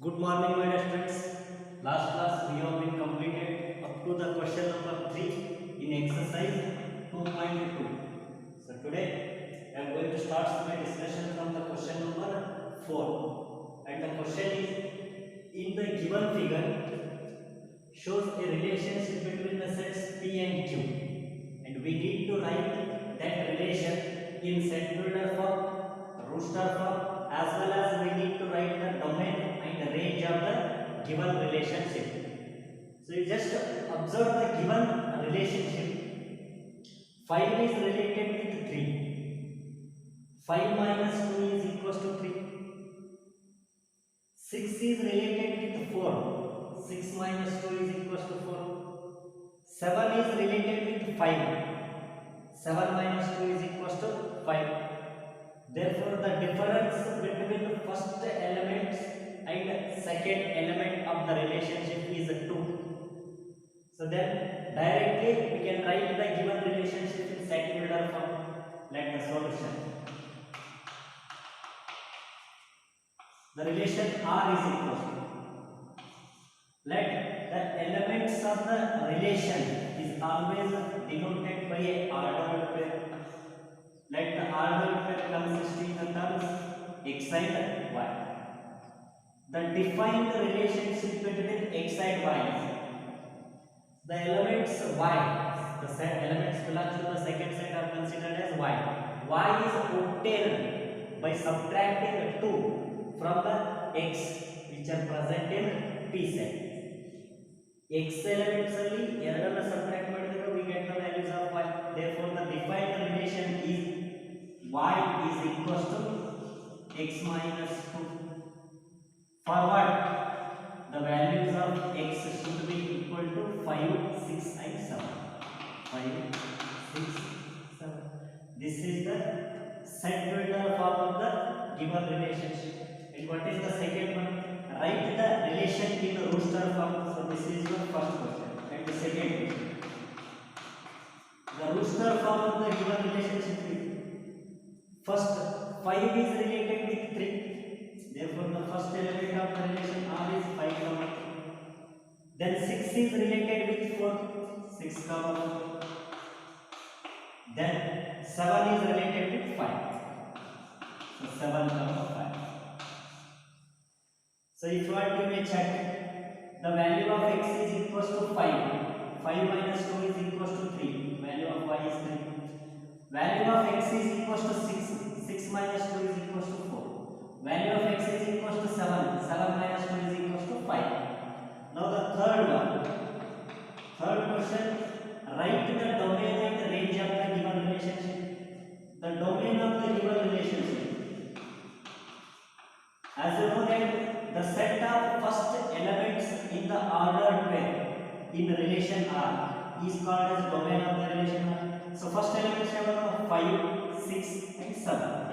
Good morning, my dear friends. Last class we have been completed up to the question number 3 in exercise 2.2. So today I am going to start my discussion from the question number 4. And the question is, in the given figure shows a relationship between the sets P and Q, and we need to write that relation in set builder form, rooster form, as well as we need to write the domain and the range of the given relationship. So you just observe the given relationship. 5 is related with 3. 5 minus 2 is equals to 3. 6 is related with 4. 6 minus 2 is equals to 4. 7 is related with 5. 7 minus 2 is equals to 5. Therefore, the difference between the first element and second element of the relationship is 2. So then directly we can write the given relationship in set builder form. Let the solution. The relation R is equal to, let the elements of the relation is always denoted by a ordered pair. Let the ordered pair consisting of terms x and y. The defined relationship between x and y is the elements y, the set elements belongs to the second set are considered as y. Y is obtained by subtracting 2 from the x which are present in P set. X elements only ಎರಡನ್ನ subtract ಮಾಡಿದ್ರೆ we get the values of y. Therefore, the defined relation is y is equals to x minus 2. For what? The values of x should be equal to 5, 6 and 7. 5, 6, 7. This is the set builder form of the given relationship. And what is the second one? Write the relation in the rooster form. So this is your first question. And the second question. The rooster form of the given relationship is, first 5 is related with 3. Therefore, the first element of the relation R is 5 comma 3. Then 6 is related with 4. 6 comma 4. Then 7 is related with 5. So 7 comma 5. So if you want to check, the value of x is equals to 5. 5 minus 2 is equals to 3. Value of y is 3. Value of x is equals to 6. 6 minus 2 is equals to 4. Value of x is equals to 7. 7 minus 2 is equals to 5. Now the third one. Third question. Write the domain and the range of the given relationship. The domain of the given relationship. As you know that the set of first elements in the ordered pair in relation R is called as domain of the relation R. So first elements are 5, 6 and 7.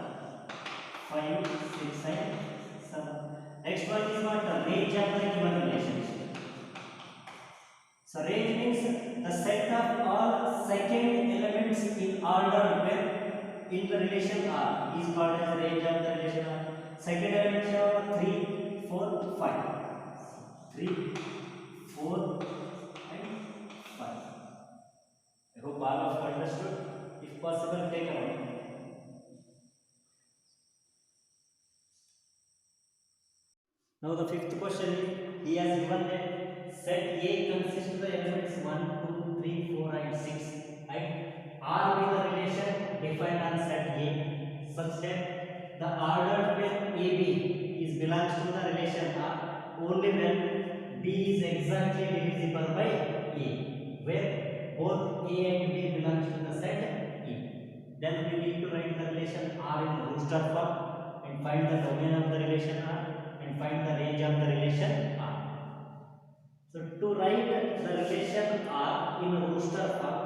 5, 6 and 7. Next one is what? The range of the given relationship. So range means the set of all second elements in ordered pair in the relation R is called as range of the relation R. Second elements are 3, 4, 5. 3, 4 and 5. I hope all of you understood. If possible, take a note. Now the fifth question is, he has given that set A consists of the elements 1, 2, 3, 4 and 6. And R be the relation defined on set A such that the ordered pair AB is belongs to the relation R only when B is exactly divisible by A, where both A and B belongs to the set E. Then we need to write the relation R in the rooster form and find the domain of the relation R and find the range of the relation R. So to write the relation R in a rooster form,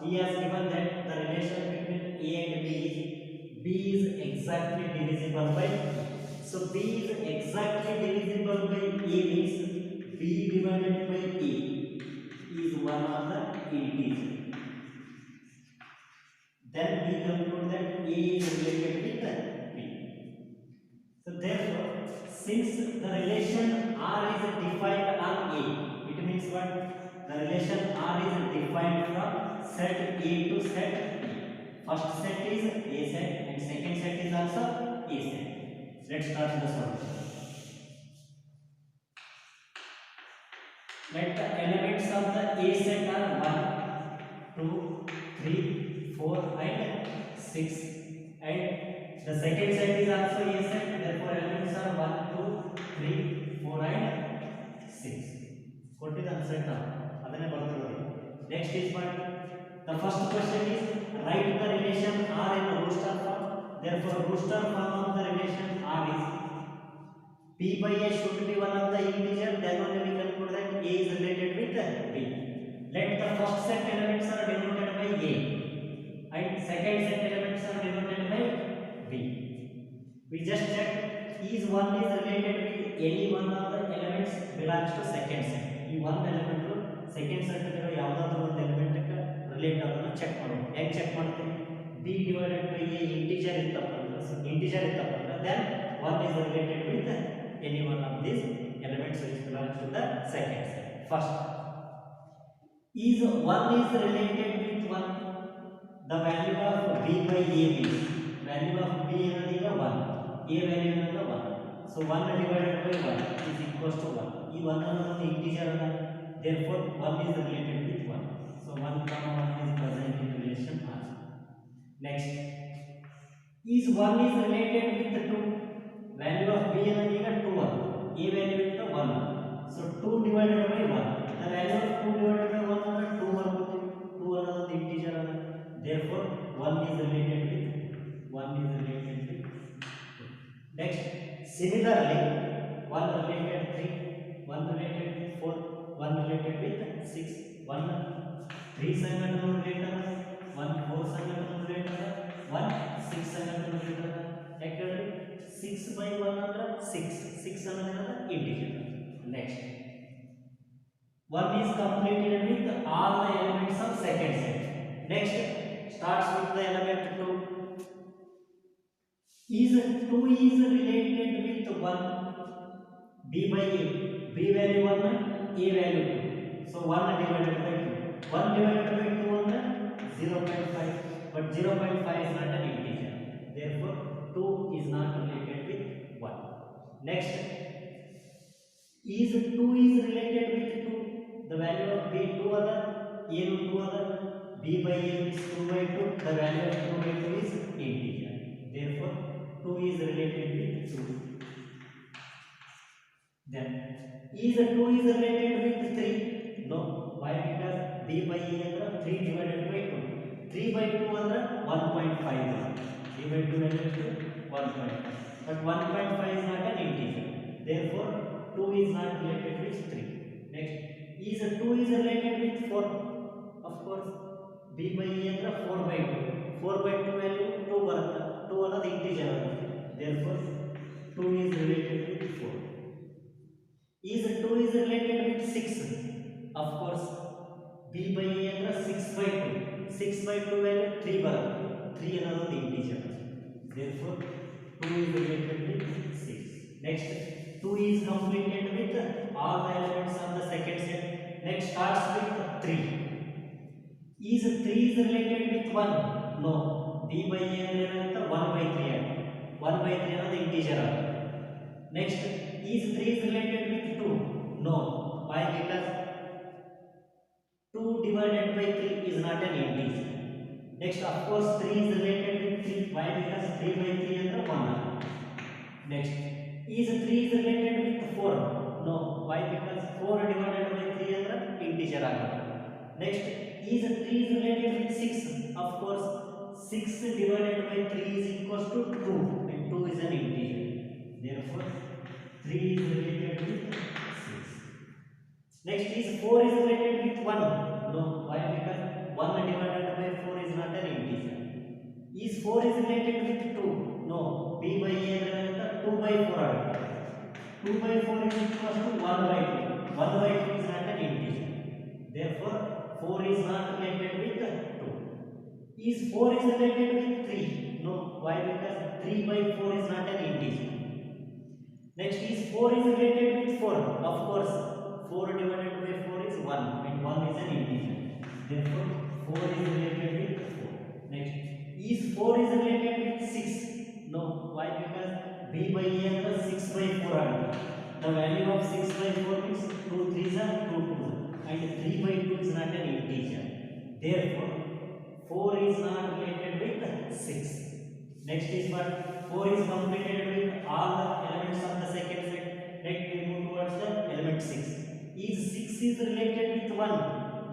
he has given that the relation between A and B is B is exactly divisible by E. So B is exactly divisible by A means B divided by A is one of the integer. Then we conclude that A is related with B. So therefore, since the relation R is defined on A, it means what? The relation R is defined from set A to set B. First set is A set and second set is also A set. Let's start the solution. Let the elements of the A set are 1, 2, 3, 4 and 6, and the second set is also A set, therefore elements are 1, 2, 3, 4 and 6. What is the set now? Adane barthirodi. Next is what? The first question is write the relation R in the root star form. Therefore root star form of the relation R is P by A should be one of the integer, then only we can put that A is related with B. Let the first set elements are denoted by A and second set elements are denoted by B. We just check is one is related with any one of the elements belongs to second set. ಈ ಒಂದು element second set ಇರೋ ಯಾವುದಾದ್ರೂ ಒಂದು element relate ಆಗೋದನ್ನ check ಮಾಡೋದು. ಹೇಗೆ check ಮಾಡ್ತೀವಿ? b divided by a integer ಇತ್ತಪ್ಪ ಅಂದ್ರೆ then one is related with any one of these elements which belongs to the second set. First, is one is related with one, the value of b by a is value of b is 1, a value is 1. So 1 divided by 1 is equals to 1. This 1 is the integer, therefore 1 is related with 1. So 1 comma 1 is present in relation R. Next, is 1 is related with 2. Value of b is 2, a value is 1. So 2 divided by 1. The value of 2 divided by 1 is 2. 2 is the integer. Therefore 1 is related with 2. Next, similarly 1 related 3, 1 related with 4, 1 related with 6, 1 3 second related, 1 4 second related, 1 6 second related. Actually 6 by 1 under 6 another integer. Next, 1 is completed with all the elements of second set. Next, starts with the element 2. Is 2 is related with 1, b by a, b value 1, a value 2. So 1 divided by 2. 1 divided by 2 on 0.5, but 0.5 is not an integer. Therefore 2 is not related with 1. Next, is 2 is related with 2. The value of b 2 other, a 2 other, b by a is 2 by 2. The value of 2 by 2 is integer. Therefore 2 is related with 2. Then is 2 is related with 3? No. Why? Because b by a is 3 divided by 2. 3 by 2 is 1.5. 3 by 2 is 1.5. But 1.5 is not an integer. Therefore 2 is not related with 3. Next, is 2 is related with 4? Of course, b by a is 4 by 2. 4 by 2 value 2 ಬರುತ್ತೆ. 2 ಅನ್ನೋದು integer ಆಗುತ್ತೆ. Therefore 2 is related with 4. Is 2 is related with 6? Of course, b by a is 6 by 2. 6 by 2 value 3 ಬರುತ್ತೆ. 3 ಅನ್ನೋದು integer. Therefore 2 is related with 6. Next, 2 is completed with all the elements of the second set. Next, starts with 3. Is 3 is related with 1? No. b by a is 1 by 3. 1 by 3 is the integer. Next, is 3 is related with 2? No. Why? Because 2 divided by 3 is not an integer. Next, of course, 3 is related with 3. Why? Because 3 by 3 is 1. Next, is 3 is related with 4? No. Why? Because 4 divided by 3 is integer. Next, is 3 is related with 6? Of course, 6 divided by 3 is equals to 2 and 2 is an integer. Therefore 3 is related with 6. Next, is 4 is related with 1? No. Why? Because 1 divided by 4 is not an integer. Is 4 is related with 2? No. b by a is 2 by 4. 2 by 4 is equals to 1 by 2. 1 by 2 is not an integer. Therefore 4 is not related with 2. Is 4 is related with 3? No. Why? Because 3 by 4 is not an integer. Next is 4 is related with 4. Of course, 4 divided by 4 is 1 and 1 is an integer. Therefore, 4 is related with 4. Next, is 4 is related with 6? No. Why? Because b by a is 6 by 4 ಆಗಿದೆ. The value of 6 by 4 means 2 3s are 2 2s and 3 by 2 is not an integer. Therefore, 4 is not related with 6. Next is what? 4 is completed with all the elements of the second set. Let we move towards the element 6. Is 6 is related with 1?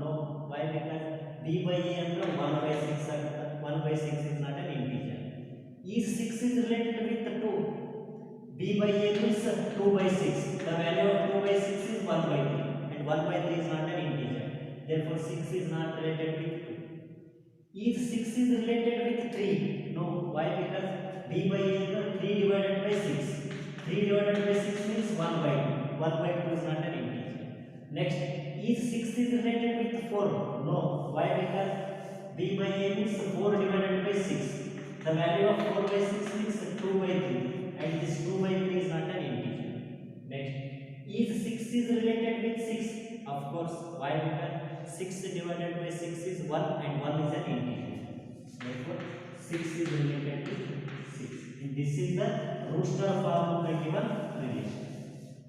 No. Why? Because b by a under 1 by 6 agutta. 1 by 6 is not an integer. Is 6 is related with 2? b by a means 2 by 6. The value of 2 by 6 is 1 by 3 and 1 by 3 is not an integer. Therefore, 6 is not related with 2. Is 6 is related with 3? No. Why? Because b by a is 3 divided by 6. 3 divided by 6 means 1 by 2. 1 by 2 is not an integer. Next, is 6 is related with 4? No. Why? Because b by a means 4 divided by 6. The value of 4 by 6 means 2 by 3 and this 2 by 3 is not an integer. Next, is 6 is related with 6? Of course. Why? Because 6 divided by 6 is 1 and 1 is an integer. Therefore, 6 is related to 6. And this is the Brewster form of the given relation.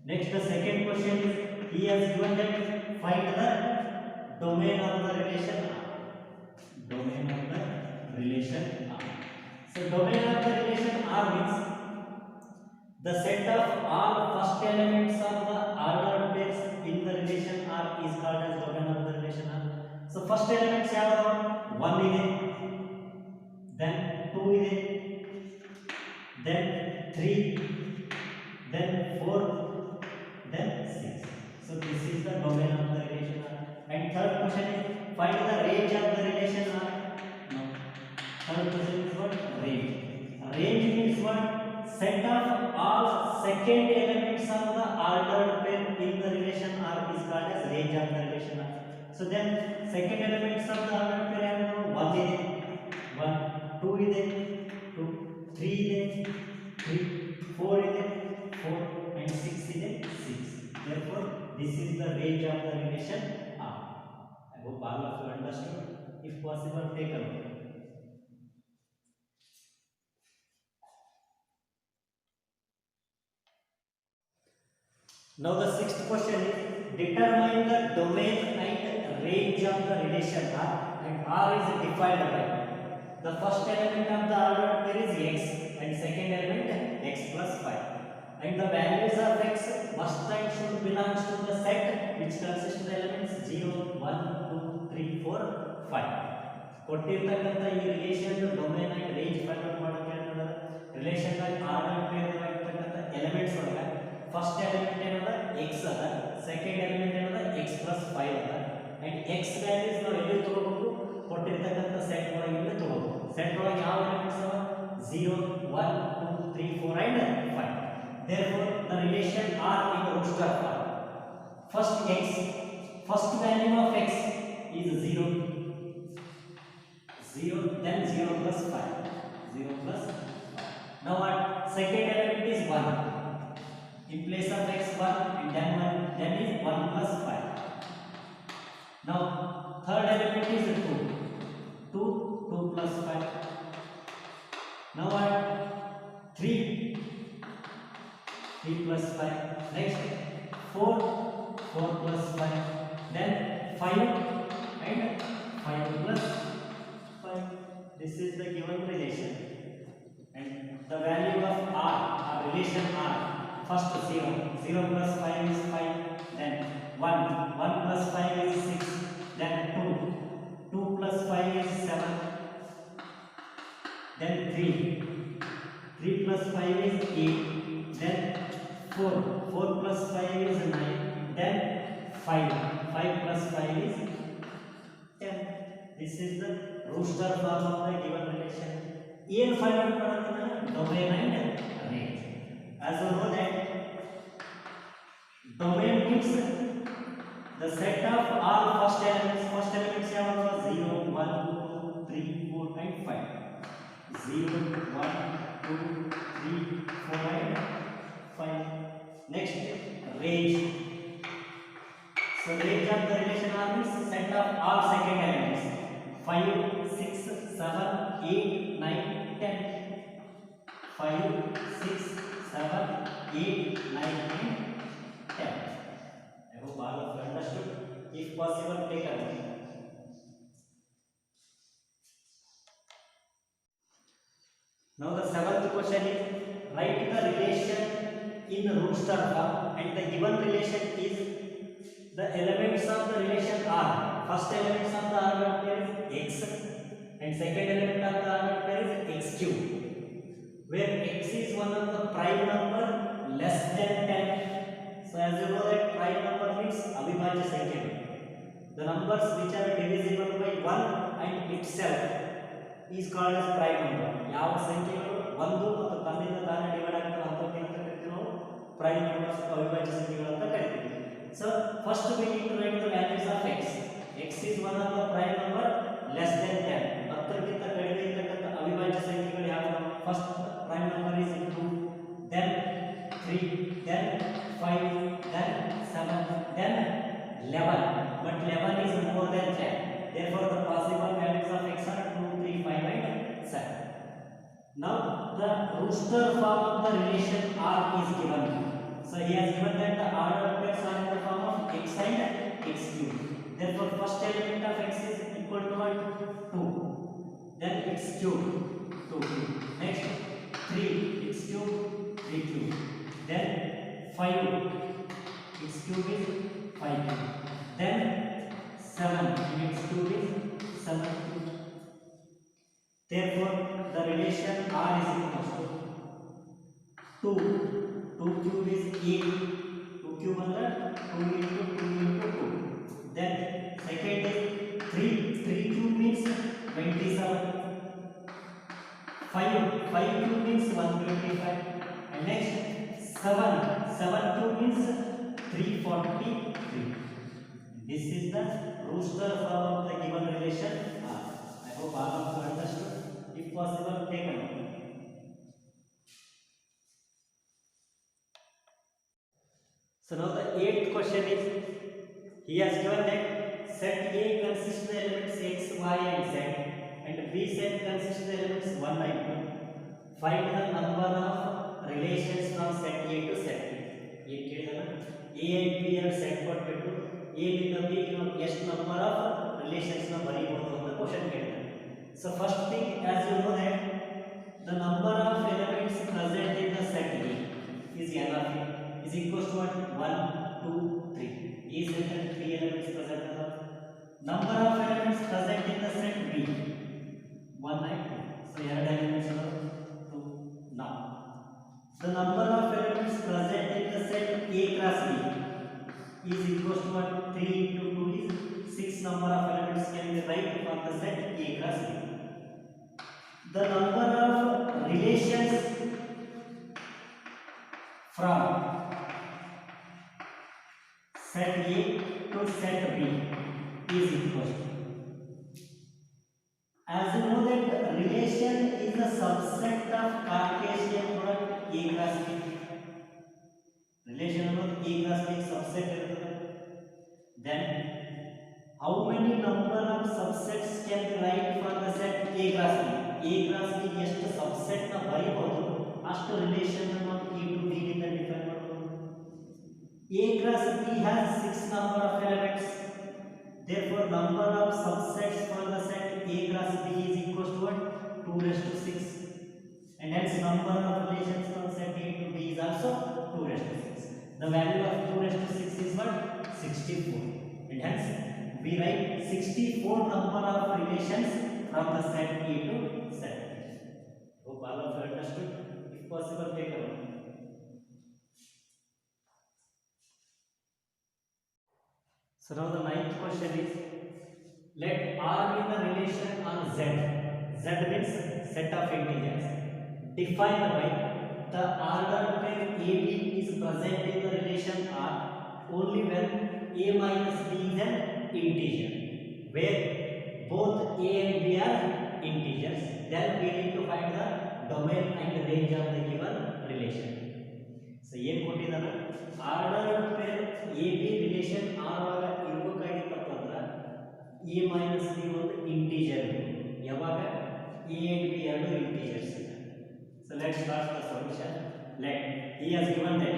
Next, the second question is, he has given that find the domain of the relation R. Domain of the relation R. So, domain of the relation R means the set of all first elements of the ordered pairs in the relation R is called as domain of the relation R. So, first elements ಯಾವುದು? 1 ಇದೆ, then 2 ಇದೆ, then 3, then 4, then 6. So, this is the domain of the relation R. And third question is, find the range of the relation R. No. Third question is what? Range. Range means what? Set of all second elements of the ordered pair in the relation R is called as range of the relation R. So then second elements of the ordered pair are 1 ಇದೆ, 1, 2 ಇದೆ, 2, 3 ಇದೆ, 3, 4 ಇದೆ, 4 and 6 ಇದೆ, 6. Therefore, this is the range of the relation R. I hope all of you understood. If possible, take a look. Now the sixth question is, determine the domain and range of the relation R, and R is defined by the first element of the ordered pair is x and second element x plus 5 and the values of x must and should belong to the set which consists of the elements 0, 1, 2, 3, 4, 5. ಕೊಟ್ಟಿರ್ತಕ್ಕಂಥ ಈ relation domain and range find out ಮಾಡೋಕೆ ಏನಂದ್ರೆ relation ಆಗಿ order peer ಆಗಿರ್ತಕ್ಕಂಥ elements ಒಳಗೆ first element ಏನದ x ಅದ, second element ಏನದ x plus 5 ಅದ ಅಂಡ್ x ವ್ಯಾಲ್ಯೂಸ್ ನಾವು ಎಲ್ಲಿ ತಗೋಬೇಕು? ಕೊಟ್ಟಿರ್ತಕ್ಕಂಥ ಸೆಟ್ ಒಳಗೆ ಇಲ್ಲಿ ತಗೋಬೇಕು. ಸೆಟ್ ಒಳಗೆ ಯಾವ ಎಲಿಮೆಂಟ್ಸ್ ಅವ? 0, 1, 2, 3, 4 and 5. Therefore, the relation R in the Brewster form. First value of x is 0, then 0 plus 5, 0 plus 5. Now what? Second element is 1. In place of x 1 and then 1, then is 1 plus 5. Now third element is 2, 2 plus 5. Now what? 3 plus 5. Next 4 plus 5. Then 5 and 5 plus 5. This is the given relation. And the value of R, our relation R, first 0 plus 5 is 5, then 1 plus 5 is 6, then 2 plus 5 is 7, then 3 plus 5 is 8, then 4 plus 5 is 9, then 5 plus 5 is 10. This is the Brewster form of the given relation. ಏನು find out ಮಾಡೋದನ್ನ domain and range. As you know that domain means the set of all first elements. First elements ಯಾವುದು? 0, 1, 2, 3, 4 and 5. 0, 1, 2, 3, 4 and 5. Next, range. So range of the relation R means set of all second elements 5, 6, 7, 8, 9, 10. 5, 6, 7, 8, 9, and 10. I hope all of you understood. If possible, take a look. Now the seventh question is write the relation in Rootster form, and the given relation is the elements of the relation are. First elements of the ordered pair is x, and second element of the ordered pair is x cube, where x is one of the prime number less than 10. So as you know that prime number means avibhajya sankhya. The numbers which are divisible by 1 and itself is called as prime number. ಯಾವ ಸಂಖ್ಯೆಗಳು 1 ಮತ್ತು ತನ್ನಿಂದ ತಾನೇ divide ಆಗ್ತವೆ ಅಂತಕ್ಕೆ ಅಂತ ಕರಿತೀವಿ ನಾವು prime numbers ಅಥವಾ ಅವಿಭಾಜ್ಯ ಸಂಖ್ಯೆಗಳು ಅಂತ ಕರಿತೀವಿ. So first we need to write the values of x. X is one of the prime number less than 10. 10ಕ್ಕಿಂತ ಕಡಿಮೆ ಇರತಕ್ಕಂತ ಅವಿಭಾಜ್ಯ ಸಂಖ್ಯೆಗಳು ಯಾವುದು? First prime number is 2, then 3, then 5, then 7, then 11. But 11 is more than 10. Therefore the possible values of x are 2, 3, 5 and 7. Now the Rootster form of the relation R is given. So he has given that the ordered pairs are in the form of x and x cube. Therefore first element of x is equal to what? 2. Then x cube 2 cube. Next 3 x cube 3 cube. Then 5 x cube is 5 cube. Then 7 x cube is 7 cube. Therefore the relation R is equal to 2 cube is 8. 2 cube under 2 into 2 into 2. Then second is 3 cube means 27. 5 cube means 125. And next 7 cube means 343. This is the Rootster form of the given relation R. I hope all of you understood. If possible, take a note. So now the eighth question is, he has given that set A consists of the elements x, y and z, and B set consists of the elements 1 and 2. Find the number of relations from set A to set B. ಏನು ಕೇಳಿದಾರೆ? A and B ಎರಡು set ಕೊಟ್ಬಿಟ್ಟು A ನಿಂದ B ಗೆ ನಾವು ಎಷ್ಟು number of relations ನ ಬರೀಬಹುದು ಅಂತ question ಕೇಳಿದ್ದಾರೆ. So first thing, as you know that the number of elements present in the set A is n of A is equals to what? 1, 2, 3. A set and 3 elements present in the number of elements present in the set B 1 and 2. So ಎರಡು elements are 2. Now the number of elements present in the set A cross B is equals to what? 3 into 2 is 6 number of elements can be written for the set A cross B. The number of relations from set A to set B is equal to, as you know that relation is a subset of Cartesian product A cross B. Relation of A cross B subset iruತ್ತದೆ. Then how many number of subsets can be write for the set A cross B? A cross B ಎಷ್ಟು subset ನ ಬರೀಬಹುದು ಅಷ್ಟು relation ಅನ್ನು A to B ನಿಂದ define ಮಾಡಬಹುದು. A cross B has 6 number of elements. Therefore number of subsets for the set A cross B is equal to what? 2 raised to 6. And hence number of relations from set A to B is also 2 raised to 6. The value of 2 raised to 6 is what? 64. And hence we write 64 number of relations from the set A to set B. Hope all of you understood. If possible, take a look. So now the ninth question is, let R be the relation on Z. Z means set of integers defined by the ordered pair AB is present in the relation R only when A minus B is an integer, where both A and B are integers. Then we need to find the domain and range of the given relation. So ಏನು ಕೊಟ್ಟಿದ್ದಾನ ordered pair A B relation R ಒಳಗ ಇರಬೇಕಾಗಿತ್ತಪ್ಪ ಅಂದ್ರೆ A minus B ಒಂದು integer ಯಾವಾಗ A and B ಎರಡು integers ಇದೆ. So let start the solution. Let he has given that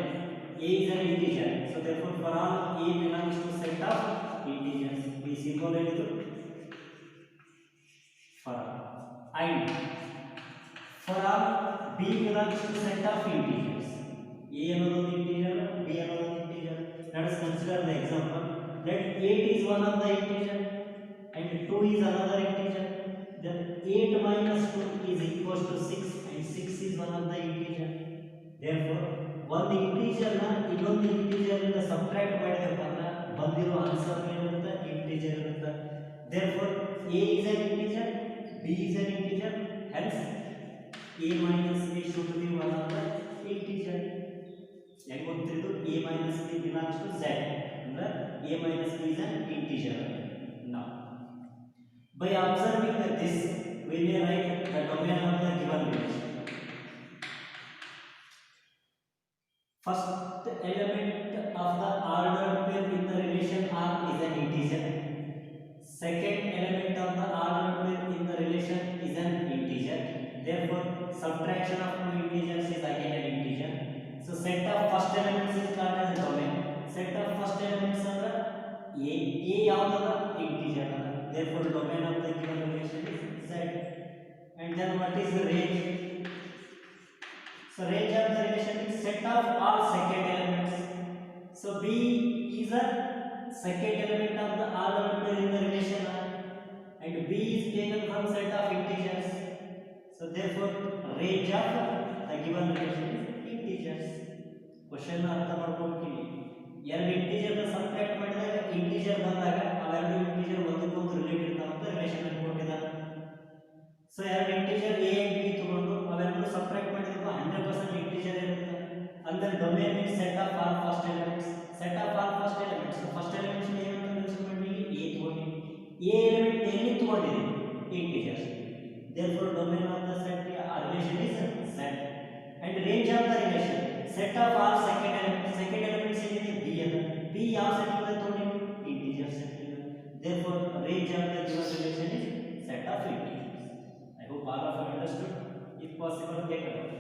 a is an integer, so therefore for all a belongs to set of integers. ಈ symbol ಏನಿದು for all, and for all b belongs to set of integers. a ಅನ್ನೋದು ಒಂದು integer, b ಅನ್ನೋದು ಒಂದು integer. let us consider the example. Let 8 is one of the integer and 2 is another integer. Then 8 minus 2 is equals to 6 and 6 is one of the integer. Therefore ಒಂದು integer ನ ಇನ್ನೊಂದು integer ಇಂದ subtract ಮಾಡಿದಪ್ಪ ಅಂದ್ರೆ ಬಂದಿರೋ answer ಏನಿರುತ್ತೆ integer ಇರುತ್ತೆ. Therefore a is an integer, b is an integer, hence a minus b should be one of the integer. ಹೆಂಗೆ ಗೊತ್ತಿದ್ದು a minus b belongs to z ಅಂದ್ರೆ a minus b is an integer. Now by observing this we may write the domain of the given relation. First element of the ordered pair in the relation R is an integer. Second element of the ordered pair in the relation is an integer. Therefore subtraction of two integers is again an integer. So set of first elements is called as a domain. Set of first elements are a ಯಾವುದು integer. Therefore domain of the given relation is z. And then what is the range? So range of the relation is set of all second elements. So b is a second element of the ordered pair in the relation R, and b is taken from set of integers. So therefore range of the given relation is integers. Question ಅರ್ಥ ಮಾಡ್ಕೊಳ್ತೀನಿ. ಎರಡು integer ನ subtract ಮಾಡಿದಾಗ integer ಬಂದಾಗ ಅವೆರಡು integer ಒಂದಕ್ಕೊಂದು related ಇರ್ತಾವಂತ relation ಅನ್ನು ಕೊಟ್ಟಿದ್ದಾರೆ. ಸೊ ಎರಡು ಇಂಟಿಜರ್ a and b ತಗೊಂಡು ಅವೆರಡು ಸಬ್ಟ್ರಾಕ್ಟ್ ಮಾಡಿದಾಗ 100% ಇಂಟಿಜರ್ ಇರುತ್ತೆ. ಅಂದ್ರೆ domain is set of all first elements. Set of all first elements. First elements ಏನಂತ ಮೆನ್ಷನ್ ಮಾಡಿ a ತಗೊಂಡಿ. a ಎಲಿಮೆಂಟ್ ಎಲ್ಲಿ ತಗೊಂಡಿದೆ integers. Therefore domain of the set relation is z. And range of the relation set of all second elements. Second elements ಏನಿದೆ b ಅದ. b ಯಾವ set ಇಂದ ತಗೊಂಡಿದೆ ಇಂಟಿಜರ್ ಸೆಟ್ ಇಂದ. Therefore range of the given relation is set of integers. I hope all of you understood. If possible, take a look.